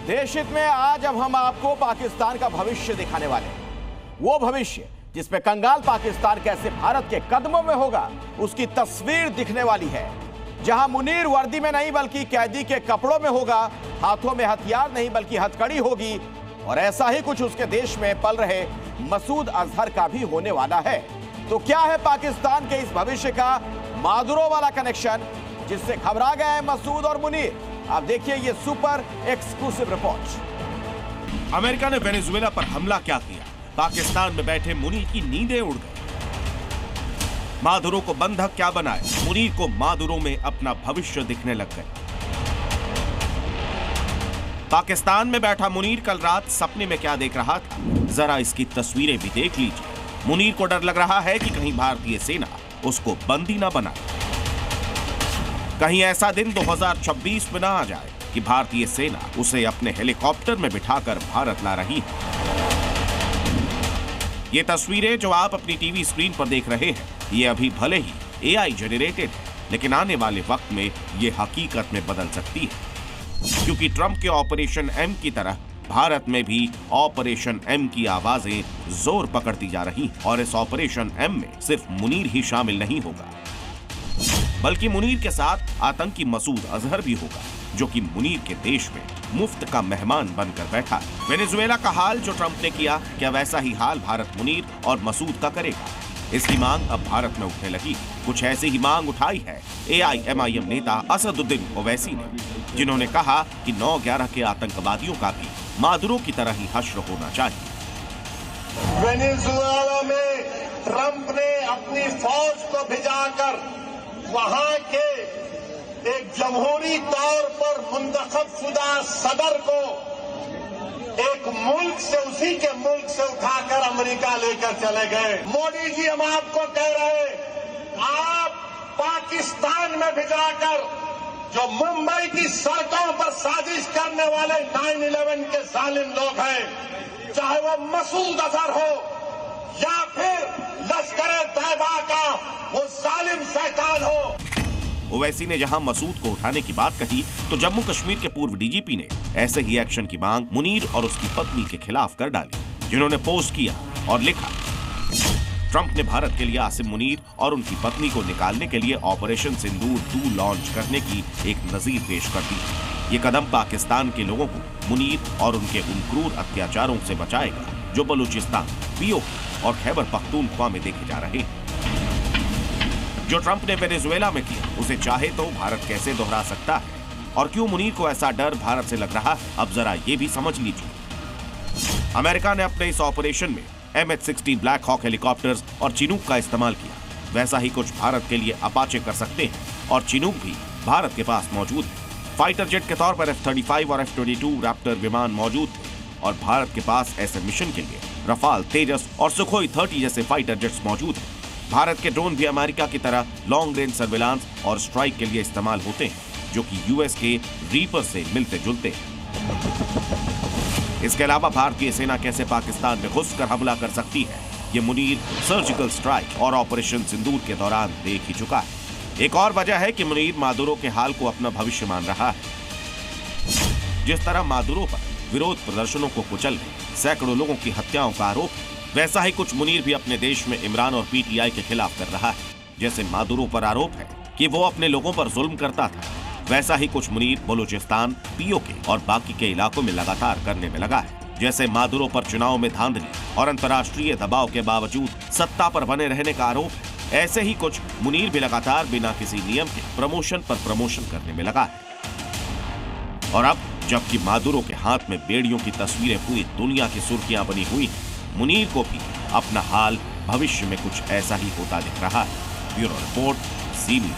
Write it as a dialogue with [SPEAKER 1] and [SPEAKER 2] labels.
[SPEAKER 1] देश हित में आज अब हम आपको पाकिस्तान का भविष्य दिखाने वाले हैं। वो भविष्य जिसमें कंगाल पाकिस्तान कैसे भारत के कदमों में होगा, उसकी तस्वीर दिखने वाली है। जहां मुनीर वर्दी में नहीं बल्कि कैदी के कपड़ों में होगा, हाथों में हथियार नहीं बल्कि हथकड़ी होगी, और ऐसा ही कुछ उसके देश में पल रहे मसूद अजहर का भी होने वाला है। तो क्या है पाकिस्तान के इस भविष्य का मादुरो वाला कनेक्शन जिससे घबरा गए हैं मसूद और मुनीर? आप देखिए ये सुपर एक्सक्लूसिव रिपोर्ट।
[SPEAKER 2] अमेरिका ने वेनेजुएला पर हमला क्या किया, पाकिस्तान में बैठे मुनीर की नींदें उड़ गई। मादुरो को बंधक क्या बनाए, मुनीर को मादुरो में अपना भविष्य दिखने लग गए। पाकिस्तान में बैठा मुनीर कल रात सपने में क्या देख रहा था, जरा इसकी तस्वीरें भी देख लीजिए। मुनीर को डर लग रहा है कि कहीं भारतीय सेना उसको बंदी ना बनाए, कहीं ऐसा दिन 2026 में ना आ जाए कि भारतीय सेना उसे अपने हेलीकॉप्टर में बिठाकर भारत ला रही है। ये तस्वीरें जो आप अपनी टीवी स्क्रीन पर देख रहे हैं, ये अभी भले ही एआई जनरेटेड है, लेकिन आने वाले वक्त में ये हकीकत में बदल सकती है, क्योंकि ट्रंप के ऑपरेशन एम की तरह भारत में भी ऑपरेशन एम की आवाजें जोर पकड़ती जा रही हैं। और इस ऑपरेशन एम में सिर्फ मुनीर ही शामिल नहीं होगा, बल्कि मुनीर के साथ आतंकी मसूद अजहर भी होगा, जो कि मुनीर के देश में मुफ्त का मेहमान बनकर बैठा है। वेनेजुएला का हाल जो ट्रंप ने किया, क्या वैसा ही हाल भारत मुनीर और मसूद का करेगा? इसकी मांग अब भारत में उठने लगी। कुछ ऐसी ही मांग उठाई है AIMIM नेता असदुद्दीन ओवैसी ने, जिन्होंने कहा कि 9/11 के आतंकवादियों का भी मादुरो की तरह ही हश्र होना चाहिए।
[SPEAKER 3] वेनेजुएला में ट्रंप ने अपनी फौज को भिजाकर वहां के एक जमहूरी तौर पर मुंतखब शुदा सदर को एक मुल्क से, उसी के मुल्क से उठाकर अमेरिका लेकर चले गए। मोदी जी, हम आपको कह रहे, आप पाकिस्तान में भिजाकर जो मुंबई की सड़कों पर साजिश करने वाले 9/11 के जालिम लोग हैं, चाहे वो मसूद अजहर हो या फिर लश्कर तैयबा का वो जालिम शैतान हो।
[SPEAKER 2] ओवैसी ने जहां मसूद को उठाने की बात कही, तो जम्मू कश्मीर के पूर्व डीजीपी ने ऐसे ही एक्शन की मांग मुनीर और उसकी पत्नी के खिलाफ कर डाली, जिन्होंने पोस्ट किया और लिखा, ट्रंप ने भारत के लिए आसिम मुनीर और उनकी पत्नी को निकालने के लिए ऑपरेशन सिंदूर 2 लॉन्च करने की एक नजीर पेश कर दी। ये कदम पाकिस्तान के लोगों को मुनीर और उनके उन क्रूर अत्याचारों से बचाएगा जो बलूचिस्तान, POK और खैबर पख्तूनख्वा में देखे जा रहे हैं। जो ट्रंप ने वेनेजुएला में किया, उसे चाहे तो भारत कैसे दोहरा सकता है, और क्यों मुनीर को ऐसा डर भारत से लग रहा है, अब जरा ये भी समझ लीजिए। अमेरिका ने अपने इस ऑपरेशन में MH-60 ब्लैक हॉक हेलीकॉप्टर्स और चिनूक का इस्तेमाल किया। वैसा ही कुछ भारत के लिए अपाचे कर सकते हैं, और चिनूक भी भारत के पास मौजूद है। फाइटर जेट के तौर पर F-35 और F-22 रैप्टर विमान मौजूद थे, और भारत के पास ऐसे मिशन के लिए रफाल, तेजस और सुखोई 30 जैसे फाइटर जेट्स मौजूद हैं। भारत के ड्रोन भी अमेरिका की तरह लॉन्ग रेंज सर्विलांस और स्ट्राइक के लिए इस्तेमाल होते हैं, जो कि यूएस के रीपर से मिलते जुलते हैं। इसके अलावा भारतीय सेना कैसे पाकिस्तान में घुसकर हमला कर सकती है, ये मुनीर सर्जिकल स्ट्राइक और ऑपरेशन सिंदूर के दौरान देख ही चुका है। एक और वजह है कि मुनीर मादुरो के हाल को अपना भविष्य मान रहा है। जिस तरह मादुरो पर विरोध प्रदर्शनों को कुचलने, सैकड़ों लोगों की हत्याओं का आरोप, वैसा ही कुछ मुनीर भी अपने देश में इमरान और PTI के खिलाफ कर रहा है। जैसे मादुरो पर आरोप है कि वो अपने लोगों पर जुल्म करता था, वैसा ही कुछ मुनीर बलूचिस्तान, POK और बाकी के इलाकों में लगातार करने में लगा है। जैसे मादुरो पर चुनाव में धांधली और अंतर्राष्ट्रीय दबाव के बावजूद सत्ता पर बने रहने का आरोप है, ऐसे ही कुछ मुनीर भी लगातार बिना किसी नियम के प्रमोशन पर प्रमोशन करने में लगा है। और अब जबकि मादुरो के हाथ में बेड़ियों की तस्वीरें पूरी दुनिया की सुर्खियां बनी हुई हैं, मुनीर को भी अपना हाल भविष्य में कुछ ऐसा ही होता दिख रहा है। Bureau report, CB।